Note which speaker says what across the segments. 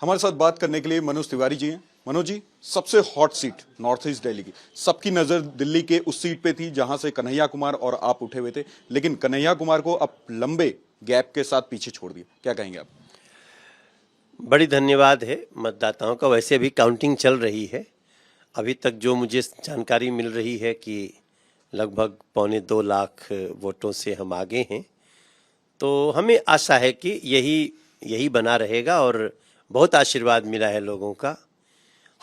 Speaker 1: हमारे साथ बात करने के लिए मनोज तिवारी जी हैं। मनोज जी, सबसे hot seat north east Delhi की, सबकी नजर दिल्ली के उस सीट पे थी जहां से कन्हैया कुमार और आप उठे हुए थे, लेकिन कन्हैया कुमार को अब लंबे गैप के साथ पीछे छोड़ दिया, क्या कहेंगे आप?
Speaker 2: बड़ी धन्यवाद है मतदाताओं का। वैसे अभी काउंटिंग चल रही है। अभी तक जो मुझे जानकारी मिल रही है कि लगभग 2.25 लाख वोटों से हम आगे हैं। तो हमें आशा है कि यही बना रहेगा और बहुत आशीर्वाद मिला है लोगों का।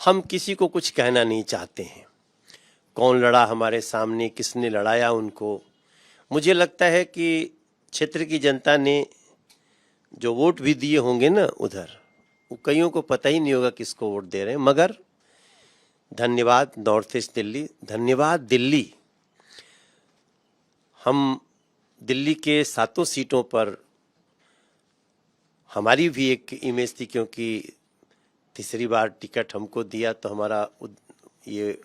Speaker 2: हम किसी को कुछ कहना नहीं चाहते हैं, कौन लड़ा हमारे सामने, किसने लड़ाया उनको। मुझे लगता है कि क्षेत्र की जनता ने जो वोट भी दिए होंगे ना उधर, वो कईयों को पता ही नहीं होगा किसको वोट दे रहे हैं। मगर धन्यवाद नॉर्थ ईस्ट दिल्ली, धन्यवाद दिल्ली। हम दिल्ली के 7 सीटों पर हमारी भी एक इमेज थी, क्योंकि तीसरी बार टिकट हमको दिया तो हमारा ये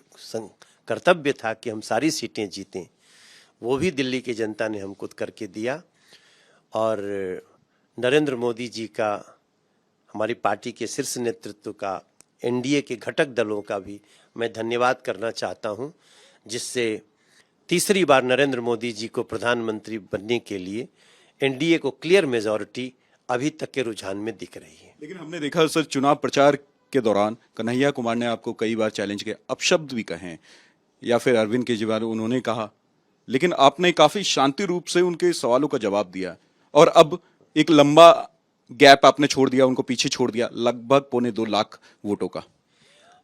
Speaker 2: कर्तव्य था कि हम सारी सीटें जीतें। वो भी दिल्ली की जनता ने हमको करके दिया। और नरेंद्र मोदी जी का, हमारी पार्टी के शीर्ष नेतृत्व का, एनडीए के घटक दलों का भी मैं धन्यवाद करना चाहता हूं, जिससे तीसरी बार नरेंद्र मोदी जी को प्रधानमंत्री बनने के लिए एनडीए को क्लियर मेजॉरिटी अभी तक के रुझान में दिख रही है।
Speaker 1: लेकिन हमने देखा सर, चुनाव प्रचार के दौरान कन्हैया कुमार ने आपको कई बार चैलेंज किया, अपशब्द भी कहे, या फिर अरविंद केजरीवाल उन्होंने कहा, लेकिन आपने काफी शांति रूप से उनके सवालों का जवाब दिया और अब एक लंबा गैप आपने छोड़ दिया, उनको पीछे छोड़ दिया, लगभग 2.25 लाख वोटों का।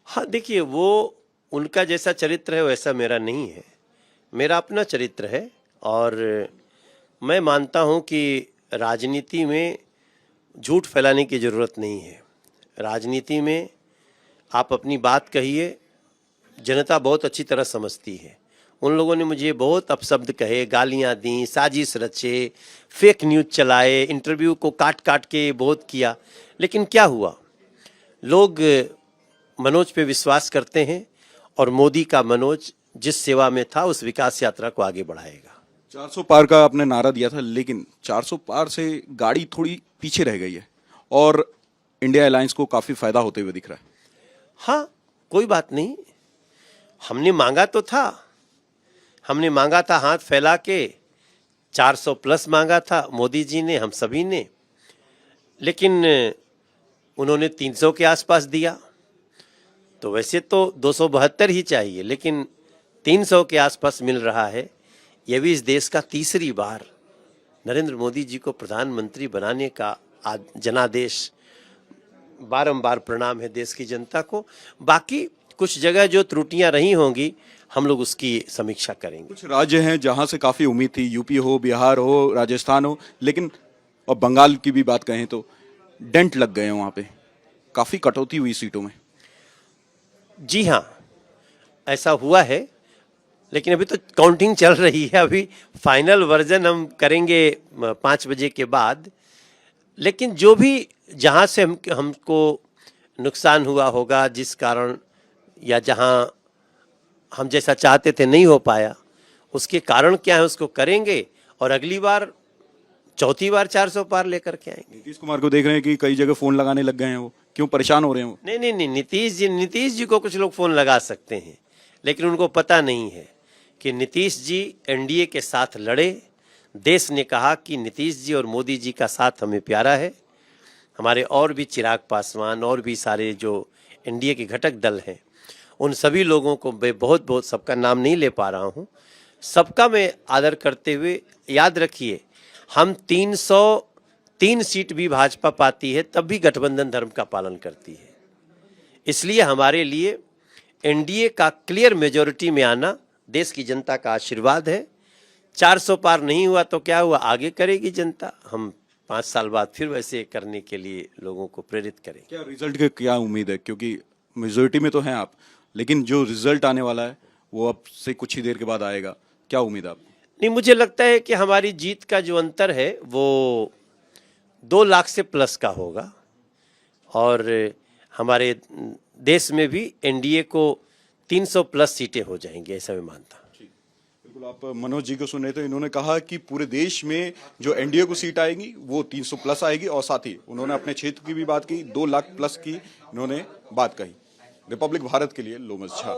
Speaker 2: हाँ देखिए, वो उनका जैसा चरित्र है वैसा मेरा नहीं है, मेरा अपना चरित्र है। और मैं मानता हूँ कि राजनीति में झूठ फैलाने की ज़रूरत नहीं है। राजनीति में आप अपनी बात कहिए, जनता बहुत अच्छी तरह समझती है। उन लोगों ने मुझे बहुत अपशब्द कहे, गालियां दी, साजिश रचे, फेक न्यूज़ चलाए, इंटरव्यू को काट काट के बहुत किया, लेकिन क्या हुआ? लोग मनोज पे विश्वास करते हैं और मोदी का मनोज जिस सेवा में था उस विकास यात्रा को आगे बढ़ाएगा।
Speaker 1: 400 पार का आपने नारा दिया था, लेकिन 400 पार से गाड़ी थोड़ी पीछे रह गई है और इंडिया अलायंस को काफी फायदा होते हुए दिख रहा है।
Speaker 2: हाँ, कोई बात नहीं, हमने मांगा तो था, हमने मांगा था हाथ फैला के, 400 प्लस मांगा था मोदी जी ने, हम सभी ने, लेकिन उन्होंने 300 के आसपास दिया। तो वैसे तो 272 ही चाहिए, लेकिन 300 के आसपास मिल रहा है। यह भी इस देश का तीसरी बार नरेंद्र मोदी जी को प्रधानमंत्री बनाने का जनादेश। बारंबार प्रणाम है देश की जनता को। बाकी कुछ जगह जो त्रुटियां रही होंगी हम लोग उसकी समीक्षा करेंगे।
Speaker 1: कुछ राज्य हैं जहां से काफी उम्मीद थी, यूपी हो, बिहार हो, राजस्थान हो, लेकिन और बंगाल की भी बात कहें तो डेंट लग गए हैं वहां पे, काफी कटौती हुई सीटों में।
Speaker 2: जी हाँ, ऐसा हुआ है, लेकिन अभी तो काउंटिंग चल रही है। अभी फाइनल वर्जन हम करेंगे 5 बजे के बाद। लेकिन जो भी जहाँ से हमको नुकसान हुआ होगा, जिस कारण या जहाँ हम जैसा चाहते थे नहीं हो पाया, उसके कारण क्या है उसको करेंगे और अगली बार, चौथी बार 400 पार लेकर के आएंगे।
Speaker 1: नीतीश कुमार को देख रहे हैं कि कई जगह फोन लगाने लग गए हैं, वो क्यों परेशान हो रहे हैं वो?
Speaker 2: नहीं, नीतीश जी को कुछ लोग फोन लगा सकते हैं, लेकिन उनको पता नहीं है कि नीतीश जी एनडीए के साथ लड़े। देश ने कहा कि नीतीश जी और मोदी जी का साथ हमें प्यारा है। हमारे और भी चिराग पासवान और भी सारे जो एनडीए के घटक दल हैं, उन सभी लोगों को मैं बहुत सबका नाम नहीं ले पा रहा हूँ, सबका मैं आदर करते हुए, याद रखिए हम 303 सीट भी भाजपा पाती है तब भी गठबंधन धर्म का पालन करती है। इसलिए हमारे लिए एनडीए का क्लियर मेजॉरिटी में आना देश की जनता का आशीर्वाद है। 400 पार नहीं हुआ तो क्या हुआ, आगे करेगी जनता। हम 5 साल बाद फिर वैसे करने के लिए लोगों को प्रेरित करेंगे।
Speaker 1: क्या रिजल्ट की क्या उम्मीद है, क्योंकि मेजोरिटी में तो हैं आप, लेकिन जो रिजल्ट आने वाला है वो अब से कुछ ही देर के बाद आएगा, क्या उम्मीद है आपको?
Speaker 2: नहीं, मुझे लगता है कि हमारी जीत का जो अंतर है वो 2 लाख से प्लस का होगा और हमारे देश में भी एनडीए को 300 प्लस सीटें हो जाएंगी, ऐसा मैं मानता हूँ।
Speaker 1: बिल्कुल, आप मनोज जी को सुन रहे थे, इन्होंने कहा कि पूरे देश में जो एनडीए को सीट आएगी वो 300 प्लस आएगी, और साथ ही उन्होंने अपने क्षेत्र की भी बात की, 2 लाख प्लस की इन्होंने बात कही। रिपब्लिक भारत के लिए लोमस झा।